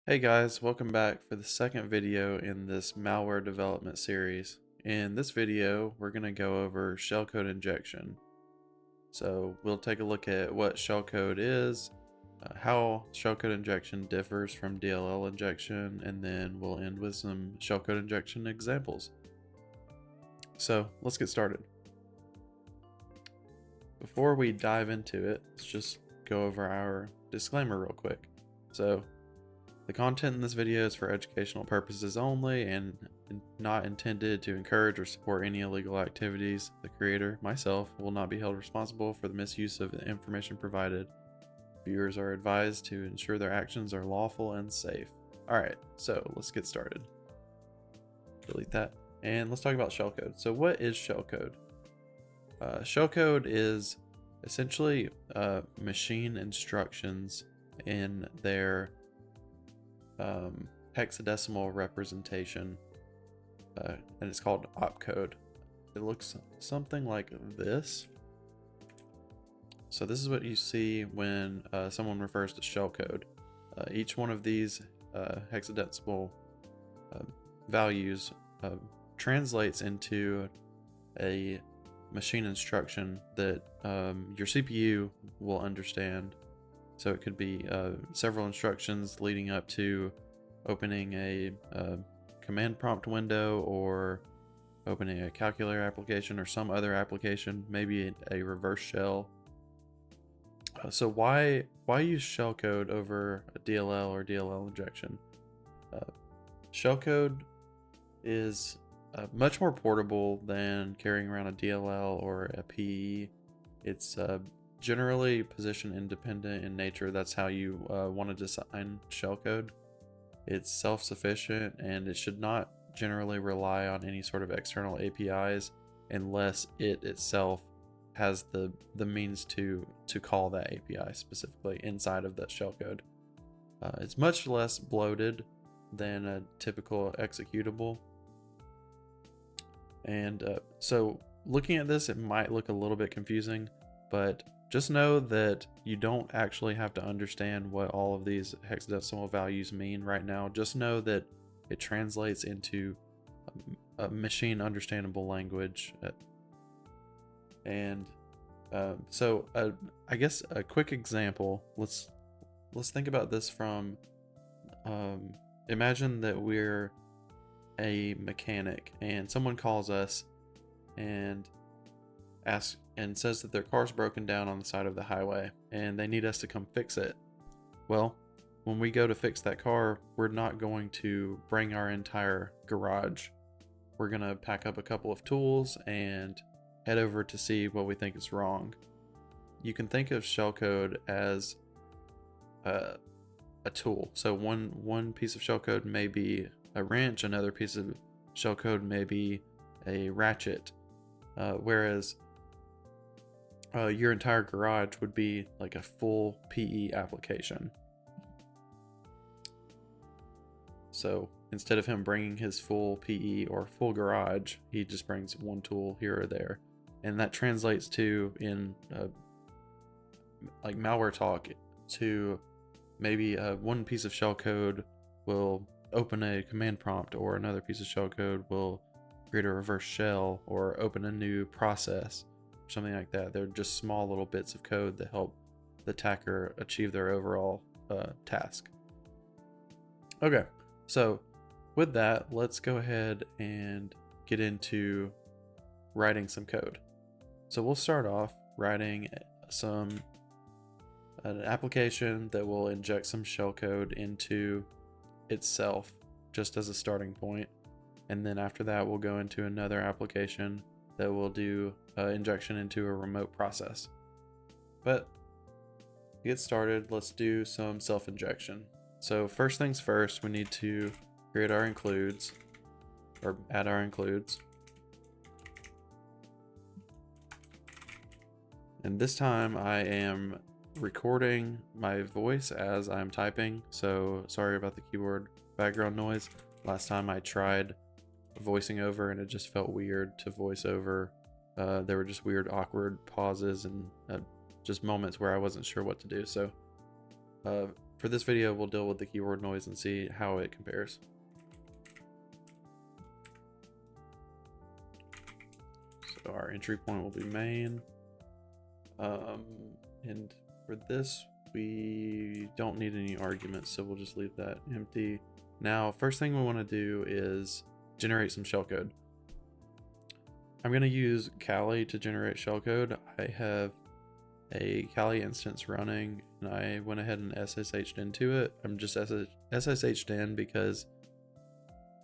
Hey guys, welcome back for the second video in this malware development series. In this video, we're going to go over shellcode injection. So we'll take a look at what shellcode is, how shellcode injection differs from DLL injection, and then we'll end with some shellcode injection examples. So let's get started. Before we dive into it, let's just go over our disclaimer real quick. So the content in this video is for educational purposes only and not intended to encourage or support any illegal activities. The creator, myself, will not be held responsible for the misuse of the information provided. Viewers are advised to ensure their actions are lawful and safe. Alright, so let's get started. Delete that. And let's talk about shellcode. So what is shellcode? Shellcode is essentially machine instructions in their hexadecimal representation, and it's called opcode. It looks something like this. So this is what you see when someone refers to shellcode. Each one of these hexadecimal values translates into a machine instruction that your CPU will understand. So it could be several instructions leading up to opening a command prompt window, or opening a calculator application or some other application, maybe a reverse shell. So why use shellcode over a DLL or DLL injection? Shellcode is much more portable than carrying around a DLL or a PE. It's generally position independent in nature. That's how you want to design shellcode. It's self-sufficient, and it should not generally rely on any sort of external APIs unless it itself has the means to call that API specifically inside of that shellcode. It's much less bloated than a typical executable. And so looking at this, it might look a little bit confusing, but just know that you don't actually have to understand what all of these hexadecimal values mean right now. Just know that it translates into a machine understandable language. And so I guess a quick example, let's think about this from, imagine that we're a mechanic and someone calls us and asks and says that their car's broken down on the side of the highway and they need us to come fix it. Well, when we go to fix that car, we're not going to bring our entire garage. We're going to pack up a couple of tools and head over to see what we think is wrong. You can think of shellcode as a tool. So one piece of shellcode may be a wrench, another piece of shellcode may be a ratchet, whereas your entire garage would be like a full PE application. So instead of him bringing his full PE or full garage, he just brings one tool here or there. And that translates to, in like malware talk, to maybe one piece of shellcode will open a command prompt, or another piece of shellcode will create a reverse shell or open a new process, something like that. They're just small little bits of code that help the attacker achieve their overall task. Okay, so with that, let's go ahead and get into writing some code. So we'll start off writing an application that will inject some shellcode into itself just as a starting point. And then after that, we'll go into another application that will do injection into a remote process. But to get started, let's do some self-injection. So first things first, we need to create our includes, or add our includes. And this time I am recording my voice as I'm typing, so sorry about the keyboard background noise. Last time I tried voicing over and it just felt weird to voice over. There were just weird, awkward pauses and just moments where I wasn't sure what to do. So for this video, we'll deal with the keyboard noise and see how it compares. So our entry point will be main. And for this, we don't need any arguments, so we'll just leave that empty. Now, first thing we want to do is generate some shellcode. I'm going to use Kali to generate shellcode. I have a Kali instance running, and I went ahead and SSH'd into it. I'm just SSH'd in because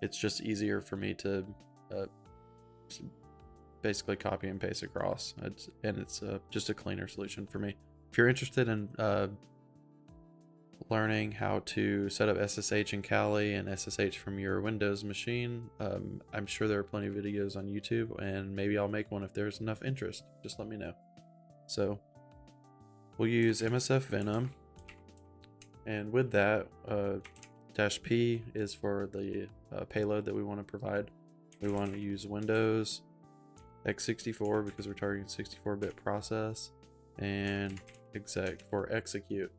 it's just easier for me to basically copy and paste across. It's just a cleaner solution for me. If you're interested in learning how to set up SSH in Kali and SSH from your Windows machine, I'm sure there are plenty of videos on YouTube, and maybe I'll make one if there's enough interest. Just let me know. So we'll use MSF Venom, and with that, -P is for the payload that we want to provide. We want to use Windows x64 because we're targeting 64-bit process, and exec for execute.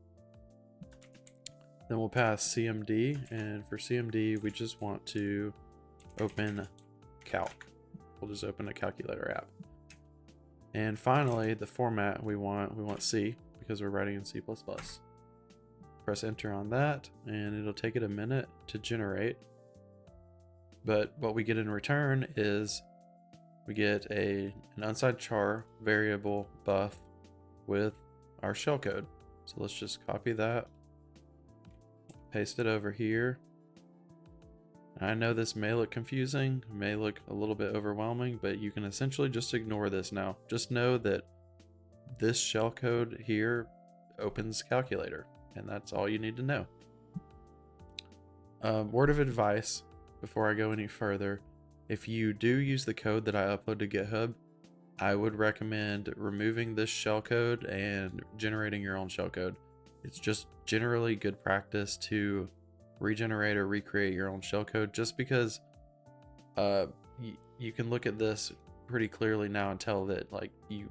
Then we'll pass CMD, and for CMD we just want to open calc. We'll just open a calculator app. And finally, the format we want C because we're writing in C++. Press enter on that, and it'll take it a minute to generate. But what we get in return is we get an unsigned char variable buff with our shellcode. So let's just copy that, paste it over here. I know this may look confusing, may look a little bit overwhelming, but you can essentially just ignore this now. Just know that this shellcode here opens calculator, and that's all you need to know. Word of advice before I go any further: if you do use the code that I upload to GitHub, I would recommend removing this shellcode and generating your own shellcode. It's just generally good practice to regenerate or recreate your own shellcode, just because you can look at this pretty clearly now and tell that like you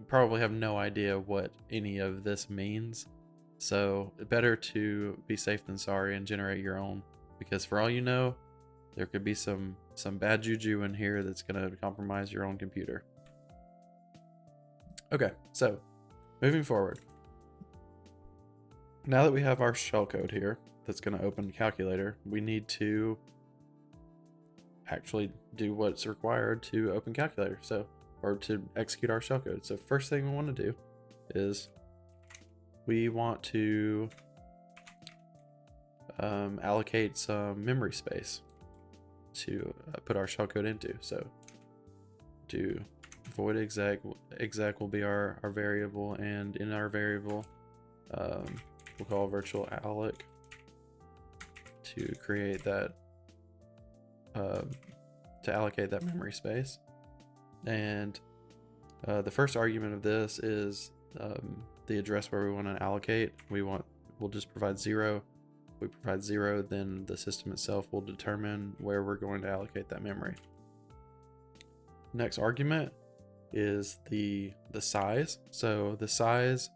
probably have no idea what any of this means. So better to be safe than sorry and generate your own, because for all you know, there could be some bad juju in here that's going to compromise your own computer. Okay, so moving forward. Now that we have our shellcode here that's going to open calculator, we need to actually do what's required to open calculator, or to execute our shellcode. So first thing we want to do is we want to allocate some memory space to put our shellcode into. So do void exec will be our variable, and in our variable we'll call virtual alloc to create that to allocate that memory space. And the first argument of this is the address where we want to allocate. We'll just provide 0. If we provide 0, then the system itself will determine where we're going to allocate that memory. Next argument is the size. So the size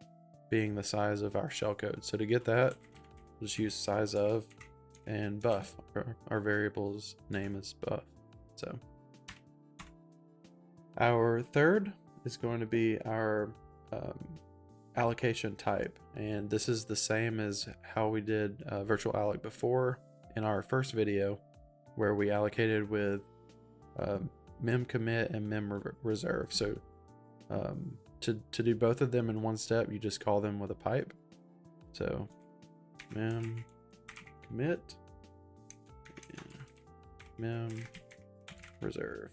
being the size of our shellcode. So to get that, we'll just use size of and buff. Our variable's name is buff. So our third is going to be our allocation type, and this is the same as how we did virtual alloc before in our first video, where we allocated with mem commit and mem reserve. So to do both of them in one step, you just call them with a pipe. So mem commit, mem reserve.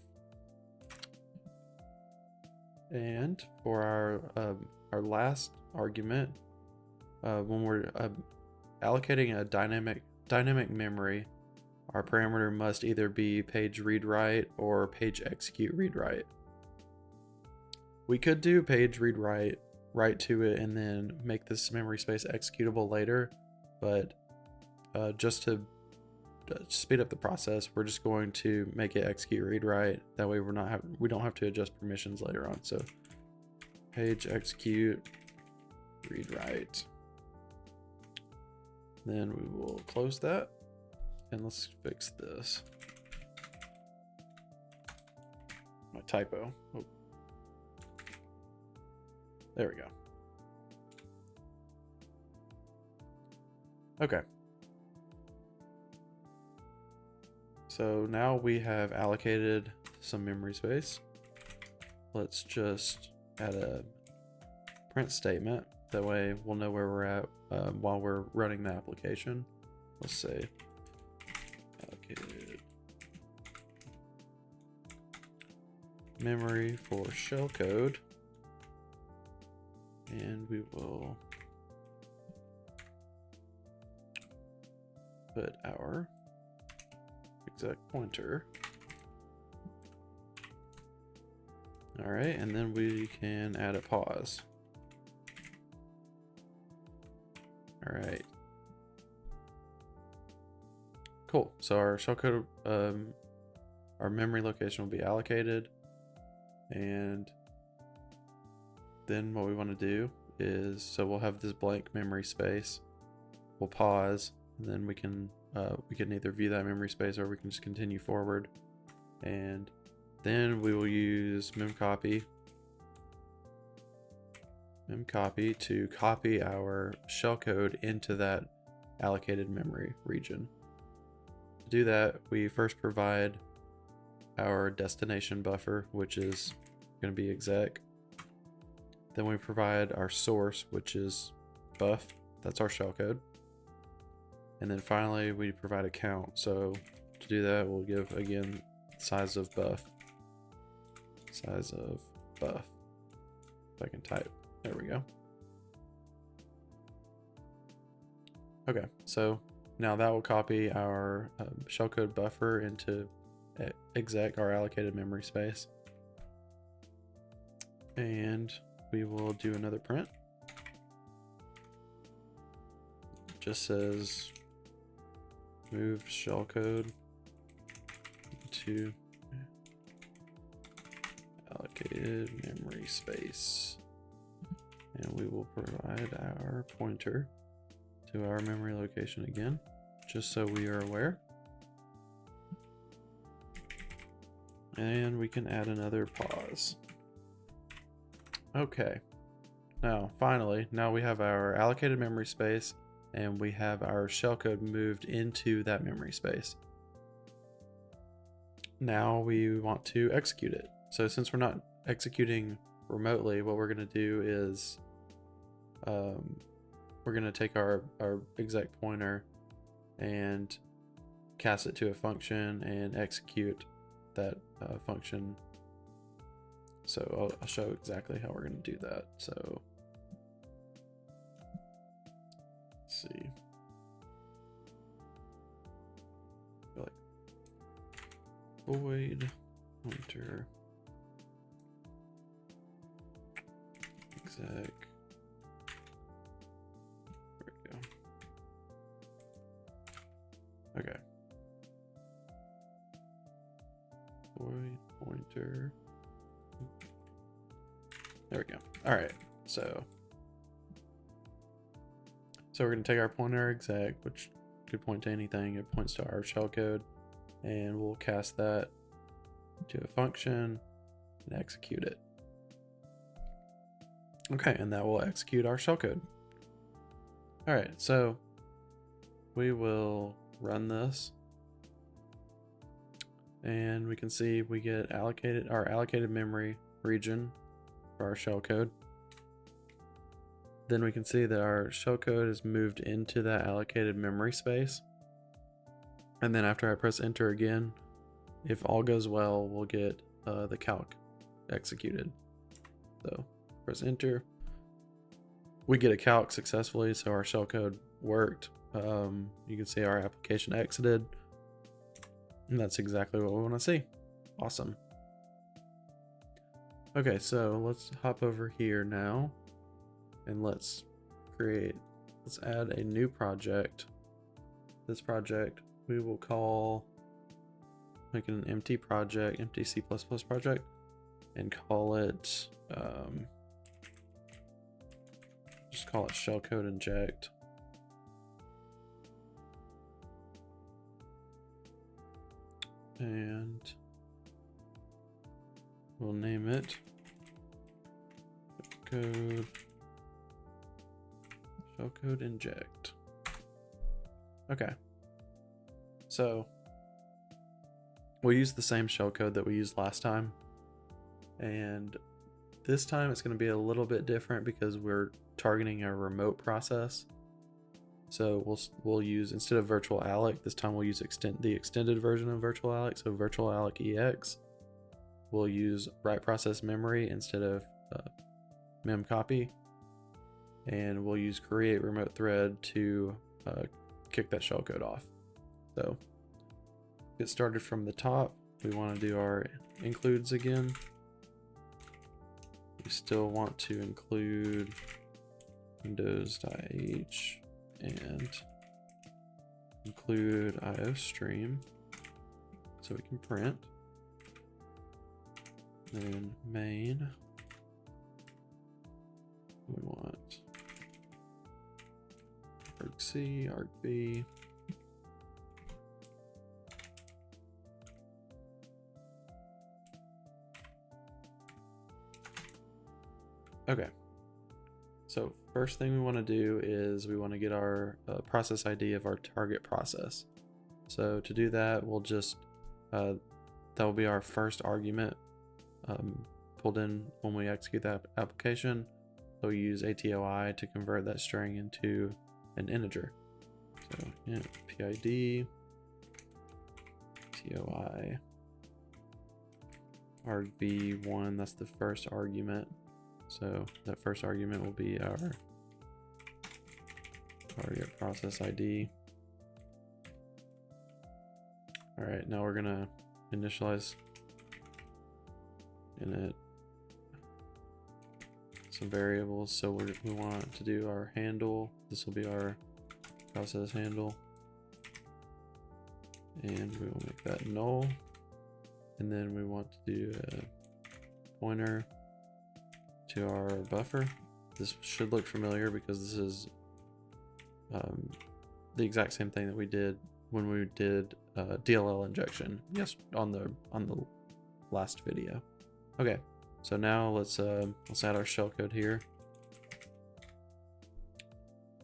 And for our last argument, when we're allocating a dynamic memory, our parameter must either be page read write or page execute read write. We could do page read write to it and then make this memory space executable later, but just to speed up the process, we're just going to make it execute read write. That way we don't have to adjust permissions later on. So page execute read write. Then we will close that, and let's fix this. My typo. Oh. There we go. Okay. So now we have allocated some memory space. Let's just add a print statement. That way we'll know where we're at while we're running the application. Let's say allocated memory for shellcode. And we will put our exact pointer. All right, and then we can add a pause. All right. Cool. So our shellcode, our memory location will be allocated, and then what we want to do is, so we'll have this blank memory space. We'll pause, and then we can either view that memory space or we can just continue forward. And then we will use memcopy to copy our shellcode into that allocated memory region. To do that, we first provide our destination buffer, which is going to be exec. Then we provide our source, which is buff. That's our shellcode. And then finally, we provide a count. So to do that, we'll give, again, size of buff. Size of buff. If I can type. There we go. Okay, so now that will copy our shellcode buffer into exec, our allocated memory space. And we will do another print. Just says move shellcode to allocated memory space. And we will provide our pointer to our memory location again, just so we are aware. And we can add another pause. Okay. Now, finally, now we have our allocated memory space and we have our shellcode moved into that memory space. Now we want to execute it. So since we're not executing remotely, what we're going to do is we're going to take our exec pointer and cast it to a function and execute that function. So I'll show exactly how we're going to do that. So let's see. Like void pointer exec. There we go. Okay. Void pointer. There we go. All right. So we're going to take our pointer exec, which could point to anything. It points to our shellcode, and we'll cast that to a function and execute it. Okay, and that will execute our shellcode. All right, so we will run this, and we can see we get our allocated memory region for our shellcode. Then we can see that our shellcode is moved into that allocated memory space. And then after I press enter again, if all goes well, we'll get the calc executed. So press enter. We get a calc successfully, so our shellcode worked. You can see our application exited. And that's exactly what we want to see. Awesome. Okay, so let's hop over here now. And let's add a new project. This project we will make an empty project, empty C++ project, and call it, just call it shellcode inject. and we'll name it shellcode inject. Okay, so we'll use the same shellcode that we used last time, and this time it's going to be a little bit different because we're targeting a remote process. So we'll use, instead of virtual alloc, this time we'll use the extended version of virtual alloc. So virtual alloc ex. We'll use write process memory instead of mem copy, and we'll use create remote thread to kick that shellcode off. So get started from the top. We want to do our includes again. We still want to include windows.ih and include iostream so we can print. Then main, we want argc, argb, okay. So first thing we want to do is we want to get our process ID of our target process. So to do that, we'll just, that will be our first argument pulled in when we execute that application. So we use atoi to convert that string into an integer. So yeah, PID, TOI, argv1, that's the first argument. So that first argument will be our target process ID. All right, now we're gonna initialize init some variables. So we want to do our handle. This will be our process handle, and we will make that null. And then we want to do a pointer to our buffer. This should look familiar because this is the exact same thing that we did when we did DLL injection. Yes, on the last video. Okay, so now let's add our shellcode here.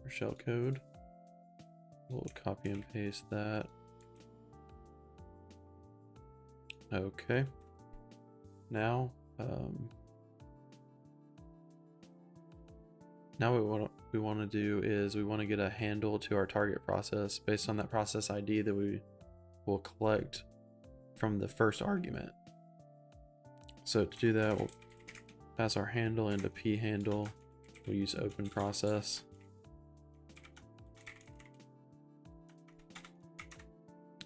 Our shellcode. We'll copy and paste that. Okay. Now, now what we want to do is we want to get a handle to our target process based on that process ID that we will collect from the first argument. So to do that, we'll pass our handle into p handle. We'll use open process.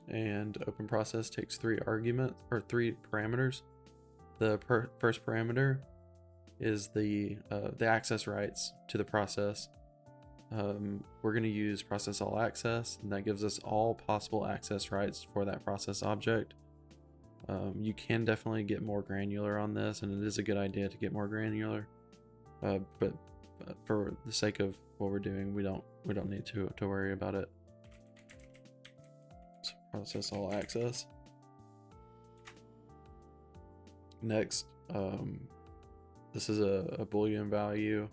And open process takes 3 arguments or 3 parameters. The first parameter is the access rights to the process. We're going to use process all access, and that gives us all possible access rights for that process object. You can definitely get more granular on this, and it is a good idea to get more granular. But for the sake of what we're doing, we don't need to worry about it. So process all access. Next, this is a Boolean value.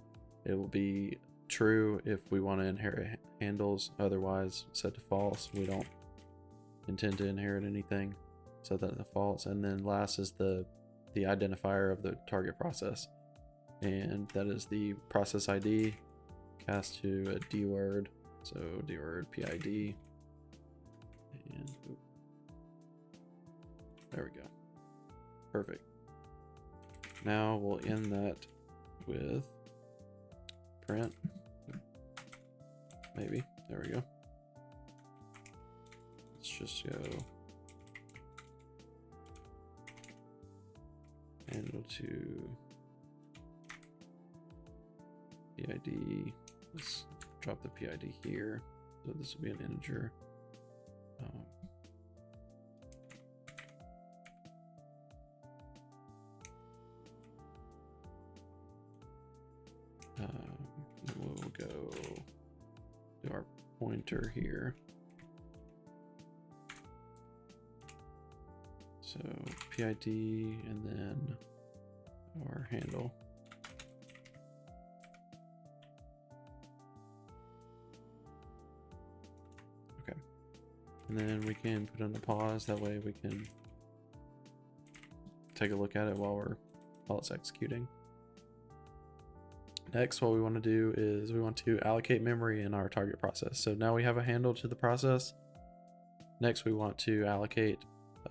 It will be true if we want to inherit handles, otherwise set to false. We don't intend to inherit anything, set that to false. And then last is the identifier of the target process, and that is the process ID cast to a dword. So dword PID, and there we go. Perfect. Now we'll end that with print. Maybe. There we go. Let's just go handle to PID. Let's drop the PID here. So this will be an integer. We'll go to our pointer here. So PID and then our handle. Okay. And then we can put in a pause. That way we can take a look at it while it's executing. Next, what we want to do is we want to allocate memory in our target process. So now we have a handle to the process. Next, we want to allocate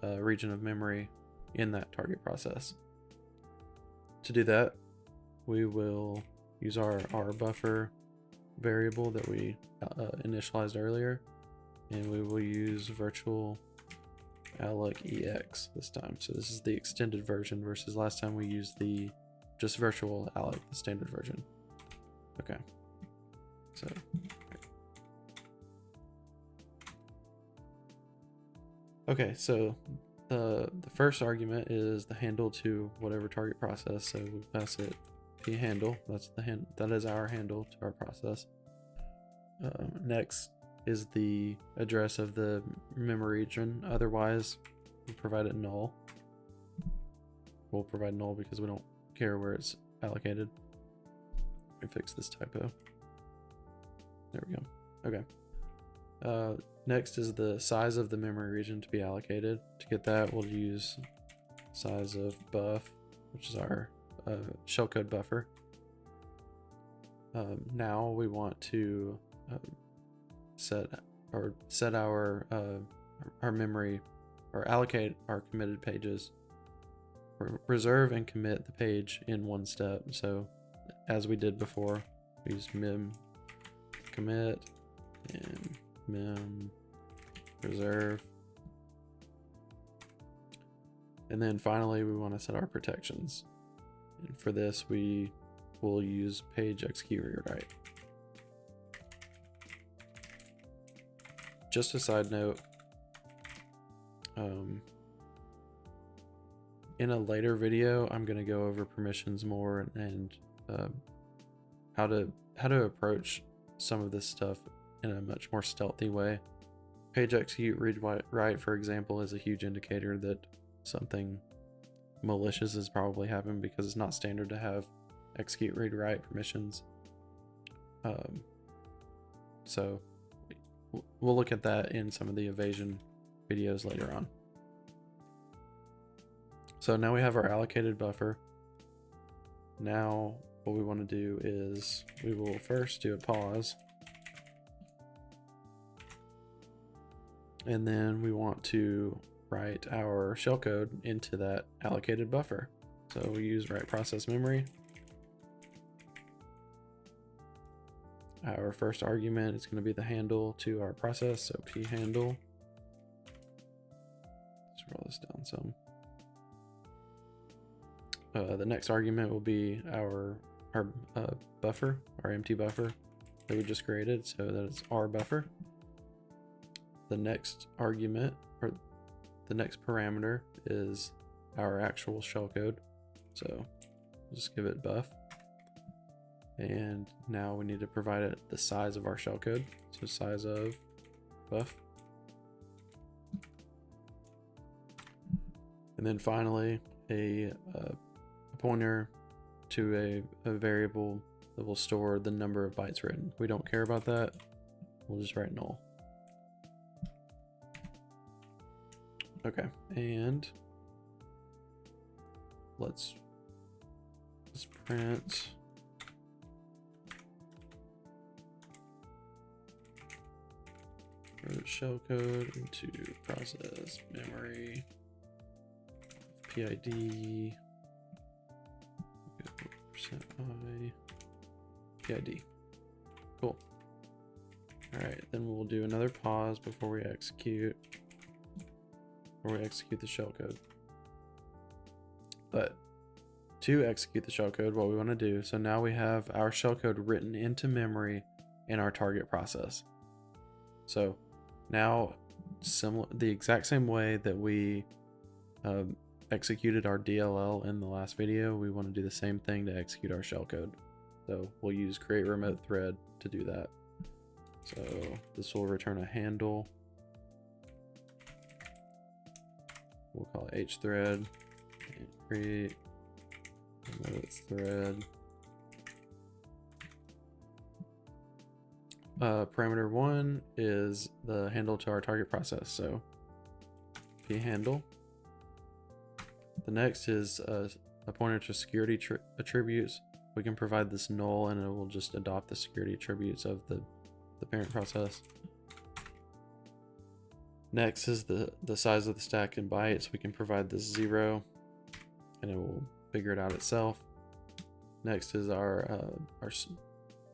a region of memory in that target process. To do that, we will use our buffer variable that we initialized earlier, and we will use virtual alloc ex this time. So this is the extended version versus last time we used the just virtual alloc, the standard version. Okay. So okay, so the first argument is the handle to whatever target process. So we pass it p handle. That is our handle to our process. Next is the address of the memory region. Otherwise, we provide it null. We'll provide null because we don't care where it's allocated. Let me fix this typo. There we go. Okay. Next is the size of the memory region to be allocated. To get that, we'll use size of buff, which is our shellcode buffer. Now we want to set our memory, or allocate our committed pages. Reserve and commit the page in one step. So as we did before, we use mem commit and mem reserve. And then finally, we want to set our protections. And for this, we will use page execute rewrite. Just a side note, in a later video, I'm going to go over permissions more and how to approach some of this stuff in a much more stealthy way. Page execute read write, for example, is a huge indicator that something malicious has probably happened, because it's not standard to have execute read write permissions. So we'll look at that in some of the evasion videos later on. So now we have our allocated buffer. Now what we want to do is we will first do a pause, and then we want to write our shellcode into that allocated buffer. So we use write process memory. Our first argument is going to be the handle to our process, so p handle. Scroll this down some. The next argument will be our buffer, our empty buffer that we just created, so that it's our buffer. The next argument, or the next parameter, is our actual shellcode, so just give it buff. And now we need to provide it the size of our shellcode, so size of buff. And then finally, a pointer to a variable that will store the number of bytes written. We don't care about that. We'll just write null. Okay, and let's print shellcode into process memory PID %I PID. Cool. All right, then we'll do another pause before we execute the shellcode. But to execute the shellcode, what we want to do, so now we have our shellcode written into memory in our target process. So now, the exact same way that we executed our DLL in the last video, we want to do the same thing to execute our shellcode. So we'll use create remote thread to do that. So this will return a handle. we'll call it hthread, and create remote thread. Parameter 1 is the handle to our target process, so p handle. The next is a pointer to security attributes. We can provide this null and it will just adopt the security attributes of the parent process. Next is the size of the stack in bytes. We can provide this 0 and it will figure it out itself. Next is our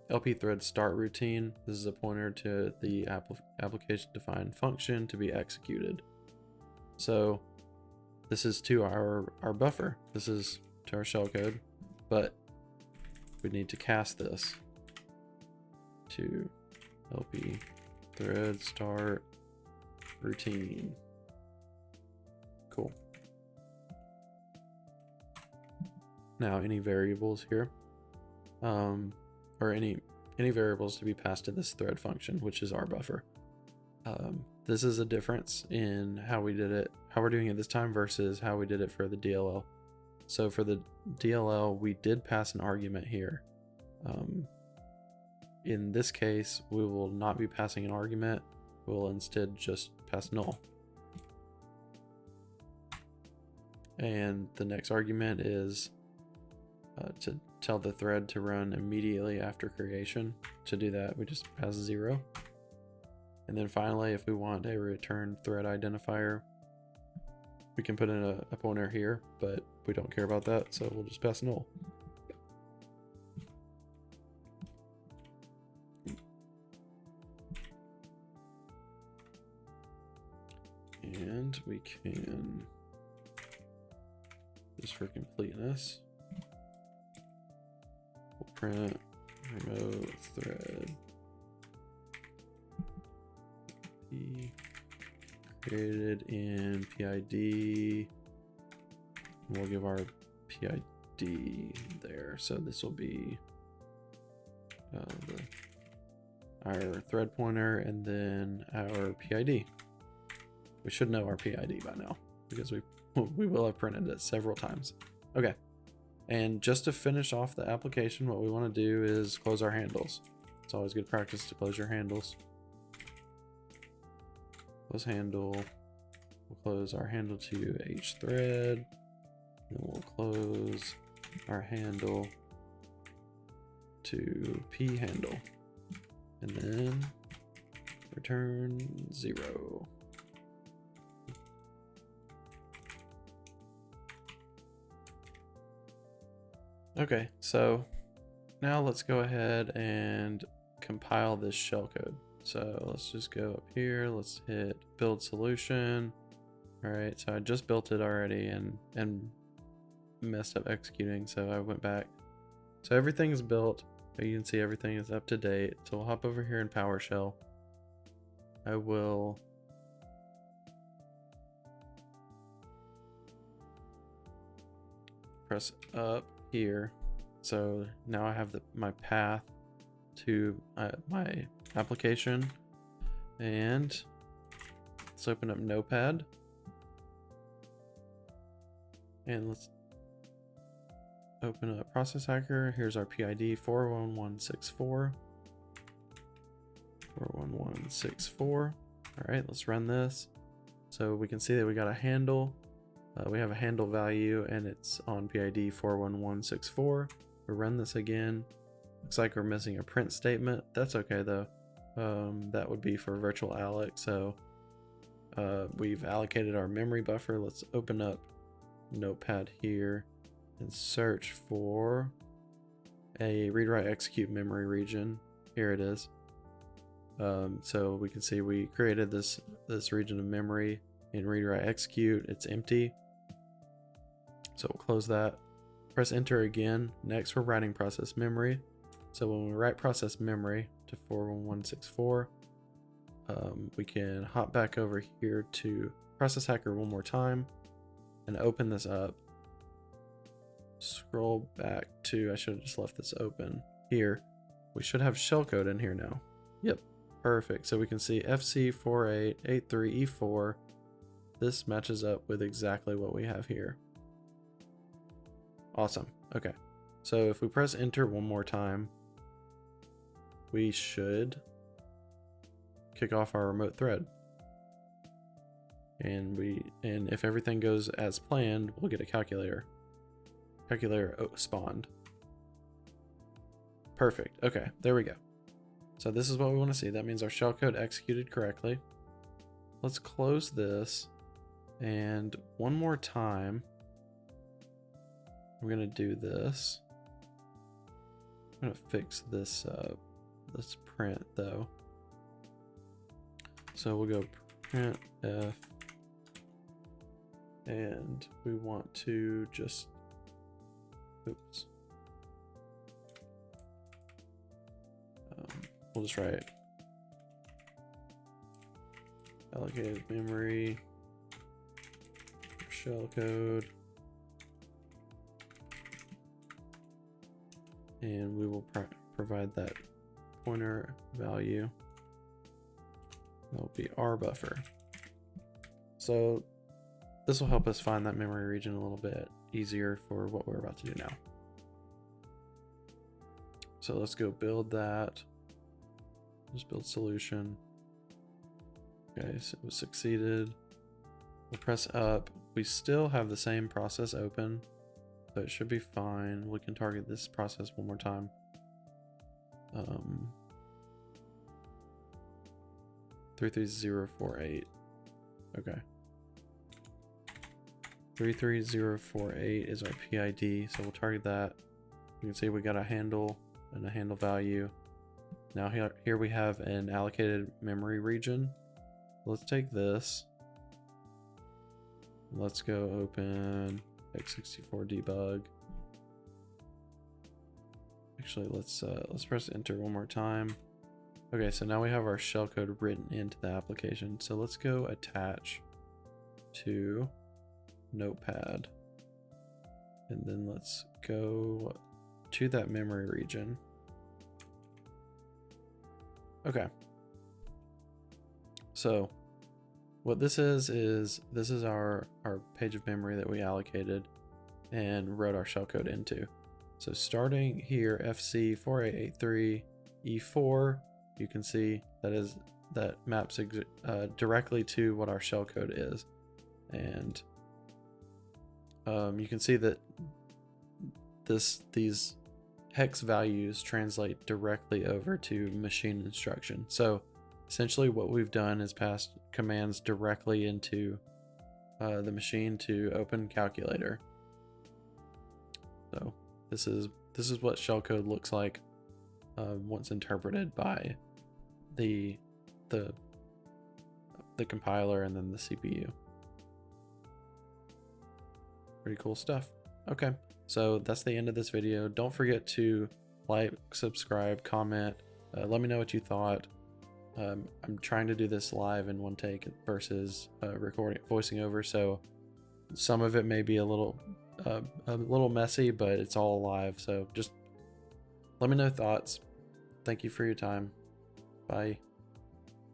LP thread start routine. This is a pointer to the application defined function to be executed. So this is to our buffer. This is to our shellcode, but we need to cast this to LP thread start routine. Cool. Now any variables here, or any variables to be passed to this thread function, which is our buffer. This is a difference in how we did it, how we're doing it this time versus how we did it for the DLL. So for the DLL, we did pass an argument here. In this case, we will not be passing an argument. We'll instead just pass null. And the next argument is to tell the thread to run immediately after creation. To do that, we just pass 0. And then finally, if we want a return thread identifier, we can put in a pointer here, but we don't care about that, so we'll just pass null. And we can, just for completeness, we'll print remote thread P created in PID. We'll give our PID there. So this will be our thread pointer and then our PID. We should know our PID by now because we will have printed it several times. Okay. And just to finish off the application, what we want to do is close our handles. It's always good practice to close your handles. Close handle. We'll close our handle to hthread. Then we'll close our handle to phandle. And then return 0. Okay, so now let's go ahead and compile this shellcode. So let's just go up here, let's hit build solution. All right, so I just built it already and messed up executing, so I went back. So everything's built, you can see everything is up to date. So we'll hop over here in PowerShell. I will press up here. So now I have my path to my application, and let's open up Notepad and let's open up Process Hacker. Here's our PID 41164. 41164. All right, let's run this. So we can see that we got a handle. We have a handle value and it's on PID 41164. We'll run this again. Looks like we're missing a print statement. That's okay though. That would be for virtual alloc. So we've allocated our memory buffer. Let's open up Notepad here and search for a read write execute memory region. Here it is. So we can see we created this region of memory in read write execute. It's empty. So we'll close that. Press enter again. Next we're writing process memory. So when we write process memory to 41164, we can hop back over here to Process Hacker one more time and open this up. Scroll back to, I should have just left this open here. We should have shellcode in here now. Yep, perfect. So we can see FC4883E4 this matches up with exactly what we have here. Awesome. Okay. So if we press enter one more time, we should kick off our remote thread. And if everything goes as planned, we'll get a calculator. Calculator spawned. Perfect. Okay, there we go. So this is what we want to see. That means our shellcode executed correctly. Let's close this. And one more time, we're going to do this. I'm going to fix this print though. So we'll go print f, and we want to just, oops. We'll just write allocated memory shellcode, and we will provide that pointer value. That'll be our buffer. So this will help us find that memory region a little bit easier for what we're about to do now. So let's go build that. Just build solution. Okay, so it was succeeded. We'll press up. We still have the same process open, so it should be fine. We can target this process one more time. 33048. Okay. 33048 is our PID, so we'll target that. You can see we got a handle and a handle value. Now here we have an allocated memory region. Let's take this. Let's go open x64 debug. Actually, let's press enter one more time. Okay, so now we have our shellcode written into the application. So let's go attach to Notepad, and then let's go to that memory region. Okay. So what this is this is our page of memory that we allocated and wrote our shellcode into. So starting here, FC4883 E4, you can see that maps directly to what our shellcode is, and you can see that these hex values translate directly over to machine instruction. So essentially what we've done is passed commands directly into the machine to open calculator. So this is what shellcode looks like once interpreted by the compiler and then the CPU. Pretty cool stuff. Okay, so that's the end of this video. Don't forget to like, subscribe, comment, let me know what you thought. I'm trying to do this live in one take versus voicing over, so some of it may be a little messy, but it's all live. So just let me know thoughts. Thank you for your time. Bye.